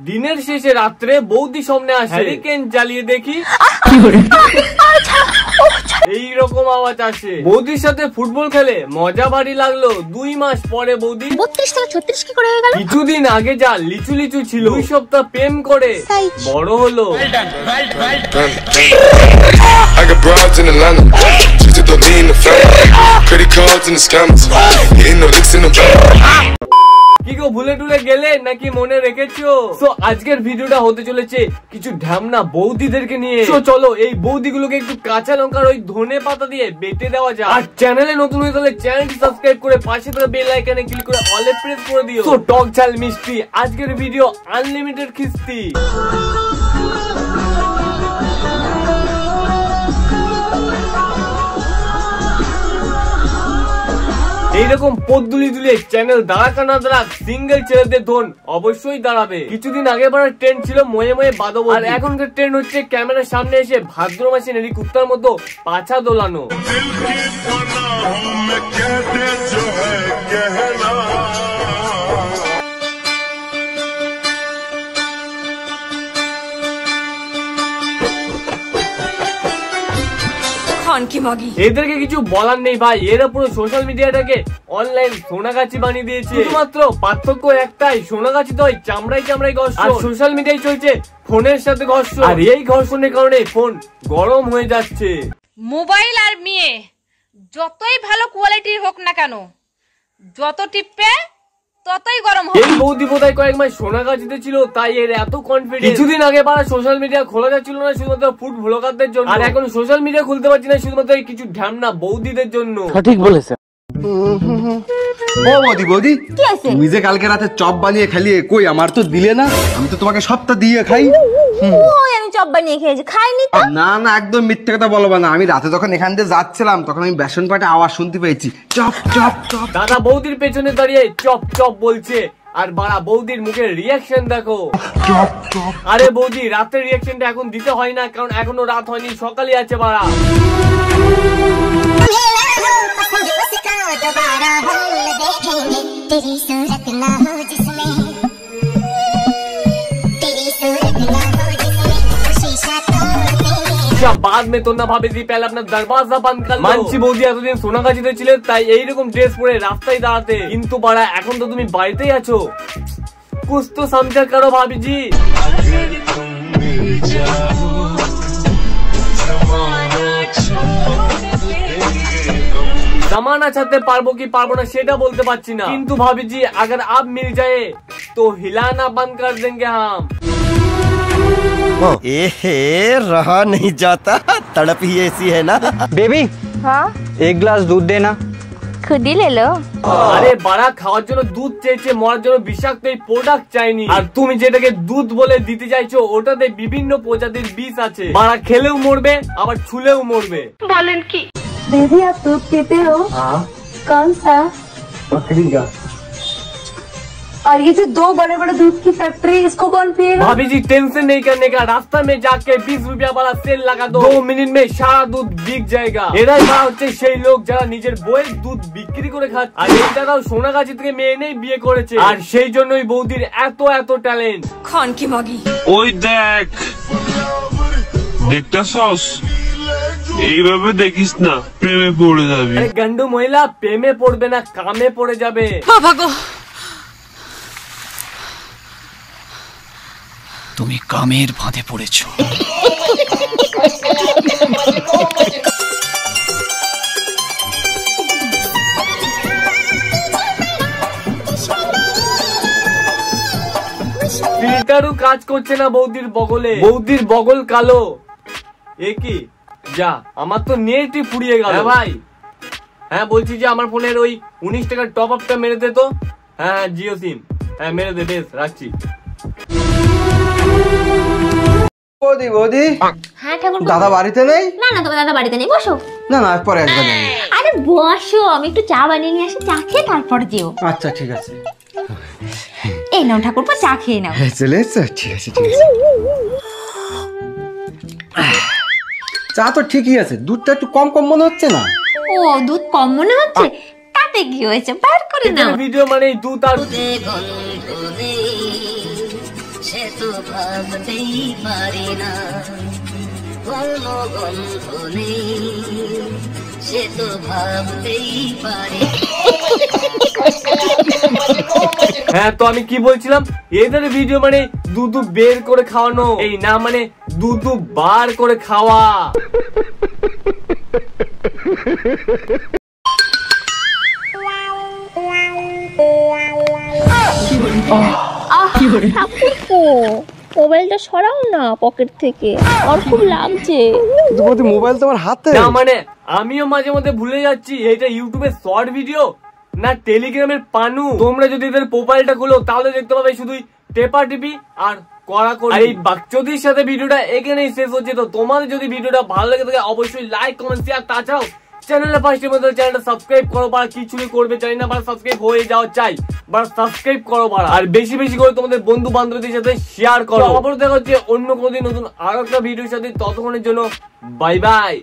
দিনের শেষে রাত্রে বৌদি সামনে আসে, হ্যারিকেন জ্বালিয়ে দেখি এইরকম আওয়াজ আসে। বৌদির সাথে ফুটবল খেলে মজা ভারী লাগলো। 2 মাস পরে বৌদি 32 থেকে 36 কি করে হয়ে গেল? কিছুদিন আগে যা লিচু লিচু ছিল 2 সপ্তাহ প্রেম করে বড় হলো। কি গো ভুলে টুলে গেলে নাকি মনে রেখেছো? তো আজকের ভিডিওটা হতে চলেছে কিছু ঢ্যামনা বৌদিদেরকে নিয়ে। তো চলো এই বৌদিগুলোকে একটু কাঁচা লঙ্কার ওই ধনে পাতা দিয়ে বেটে দেওয়া যায়। আর চ্যানেলে নতুন হয়ে তাহলে চ্যানেলটি সাবস্ক্রাইব করে পাশে থাকা বেল আইকনে ক্লিক করে অলে প্রেস করে দিও। তো টক ঝাল মিষ্টি আজকের ভিডিও আনলিমিটেড খিস্তি। এইরকম পদ্দুলি দুলে চ্যানেল দাঁড়াক না দাঁড়াক সিঙ্গেল ছেলেদের ধন অবশ্যই দাঁড়াবে। কিছুদিন আগে বাড়ার ট্রেন্ড ছিল ময়ে ময়ে বাদব, আর এখনকার ট্রেন্ড হচ্ছে ক্যামেরার সামনে এসে ভাদ্র মাসে নেড়ি কুত্তার মতো পাছা দোলানো। এদেরকে কিছু বলার নেই ভাই, এরা পুরো সোশ্যাল মিডিয়াটাকে অনলাইন সোনাগাছি বানিয়ে দিয়েছে। শুধুমাত্র পার্থক্য একটাই, সোনাগাছি তো চামড়াই চামড়াই ঘর্ষণ, আর সোশ্যাল মিডিয়ায় চলছে ফোনের সাথে ঘর্ষণ। আর এই ঘর্ষণের কারণে ফোন গরম হয়ে যাচ্ছে। মোবাইল আর মেয়ে যতই ভালো কোয়ালিটির হোক না কেন, যত টিপে ততই গরম হবে। এই বৌদি বোধহয় কয়েক মাস সোনাগাছিতে ছিল, তাই এর এত কনফিডেন্স। কিছুদিন আগে বারা সোশ্যাল মিডিয়া খোলা যাচ্ছিল না শুধুমাত্র ফুড ব্লগারদের জন্য, আর এখন সোশ্যাল মিডিয়া খুলতে পারছি না শুধুমাত্র কিছু ঢ্যামনা বৌদিদের জন্য। সঠিক বলেছে। ও বৌদি তুমি যে কালকে রাতে চপ বানিয়ে খালিয়ে কই আমার তো দিলে না? আমি তো তোমাকে সবটা দিয়ে খাই। আমি চপ বানিয়ে খেয়েছি, খাইনি তো। না না একদম মিথ্যে কথা বলবা না। আমি রাতে যখন এখান দিয়ে যাচ্ছিলাম তখন আমি বেসন পাটে আওয়াজ শুনতে পেয়েছি, চপ চপ চপ। দাদা বৌদির পেছনে দাঁড়িয়ে চপ চপ বলছে, আর বাড়া বৌদির মুখের রিয়াকশন দেখো। আরে বৌদি রাতের রিয়াকশনটা এখন দিতে হয় না, কারণ এখনো রাত হয়নি, সকালে আছে বাড়া। बाद में तो ना भाभी जी पहले अपना दरवाजा बंद कर लो। मानছি বৌদি এতদিন সোনাগাছিতে ছিলে তাই এইরকম ড্রেস পরে রাস্তায় দাঁড়াতে, কিন্তু বাড়া এখন তো তুমি বাড়িতেই আছো। कुछ तो समझा करो भाभी जी। जमाना चाहते पारबो की पारबो ना सेटा बोलते पाচ্ছি না, কিন্তু भाभी जी अगर आप मिल जाए तो हिलाना बंद कर देंगे हम। रहा नहीं जाता, तड़प ही ऐसी है ना। बेबी हाँ 1 ग्लास दूध देना। खुद ही ले लो। আরে বাড়া খাওয়ার জন্য দুধ চেয়েছে, মরার জন্য বিষাক্ত এই প্রোডাক্ট চাইনি। আর তুমি যেটাকে দুধ বলে দিতে চাইছো ওটাতে বিভিন্ন প্রজাতির বিষ আছে, বাড়া খেলেও মরবে আবার ছুলেও মরবে। বলেন কি? दीदी आप दूध पीते हो? हाँ कौन सा? बकरी का। और ये जो 2 बड़े बड़े दूध की फैक्ट्री, इसको कौन पिएगा? भाभी जी टेंशन नहीं करने का, रास्ता में जाके 20 रुपया वाला सेल लगा दो, 2 मिनट में सारा दूध बिक जाएगा। এরাই বা হচ্ছে সেই লোক যারা নিজের বইয়ের দুধ বিক্রি করে খাচ্ছে। আর এই দাদাও সোনাগাছি থেকে মেয়ে নেই বিয়ে করেছে, আর সেই জন্যই বৌদির এত এত ট্যালেন্ট। খান কি মাগি ওই দেখ দেখতেছস, এইভাবে দেখিস না, প্রেমে পড়ে যাবি। আরে গন্ডু মহিলা প্রেমে পড়বে না, কামে পড়ে যাবে। বাবা গো, তুমি কামের ফাঁদে পড়েছো। ফিল্টারও কাজ করছে না বৌদির বগলে, বৌদির বগল কালো। এ কি যা, আমার তো নেটই ফুরিয়ে গেল। ভাই হ্যাঁ বলছি যে আমার ফোনের ওই 19 টাকার টপ আপটা মেরে দে তো। হ্যাঁ জিও সিম, হ্যাঁ মেরে দে, বেশ রাখছি। বৌদি বৌদি হ্যাঁ ঠাকুর। দাদা বাড়িতে নেই? না না তোমার দাদা বাড়িতে নেই, বসো। না না পরে একবার নেই। আরে বসো, আমি একটু চা বানিয়ে নিয়ে আসি, চা খেয়ে তারপর যেও। আচ্ছা ঠিক আছে। এই নাও ঠাকুরপো, চা খেয়ে নাও। চলে এসছো? ঠিক আছে ঠিক আছে। চা তো ঠিকই আছে, দুধটা একটু কম কম মনে হচ্ছে না? ও দুধ কম মনে হচ্ছে, তাতে কি হয়েছে, বার করে নাও। ভিডিও মানে দুধ আর তো ভাবতেই পারি না, কর্মগন্ধ নেই সে তো ভাবতেই পারি। হ্যাঁ, তো আমি কি বলছিলাম, এদের ভিডিও মানে দুধ বের করে খাওয়ানো, এই না মানে দুধ বার করে খাওয়া। মোবাইলটা সরাও না পকেট থেকে, আমার খুব লাগছে। মোবাইল তোমার হাতে? না মানে আমিও মাঝে মধ্যে ভুলে যাচ্ছি এটা ইউটিউবের শর্ট ভিডিও না টেলিগ্রামের পানু। তোমরা যদি এদের প্রোফাইলটা খুলো তাহলে দেখতে পাবে শুধুই টেপা টিপি আর কড়াকড়ি। এই বাকচোদির সাথে ভিডিওটা এখানেই শেষ হচ্ছে। তো তোমাদের যদি ভিডিওটা ভালো লাগে থাকে অবশ্যই লাইক কমেন্ট শেয়ার, তাছাড়াও চ্যানেলটা ফার্স্টের মধ্যে চ্যানেলটা সাবস্ক্রাইব করো, বা কিছুই করবে জানি না, বা সাবস্ক্রাইব হয়ে যাওয়া চাই, বা সাবস্ক্রাইব করো বাড়া, আর বেশি বেশি করে তোমাদের বন্ধু বান্ধবদের সাথে শেয়ার করো। আবার দেখা হচ্ছে অন্য কোনদিন নতুন আর একটা ভিডিওর সাথে, ততক্ষণের জন্য বাই বাই।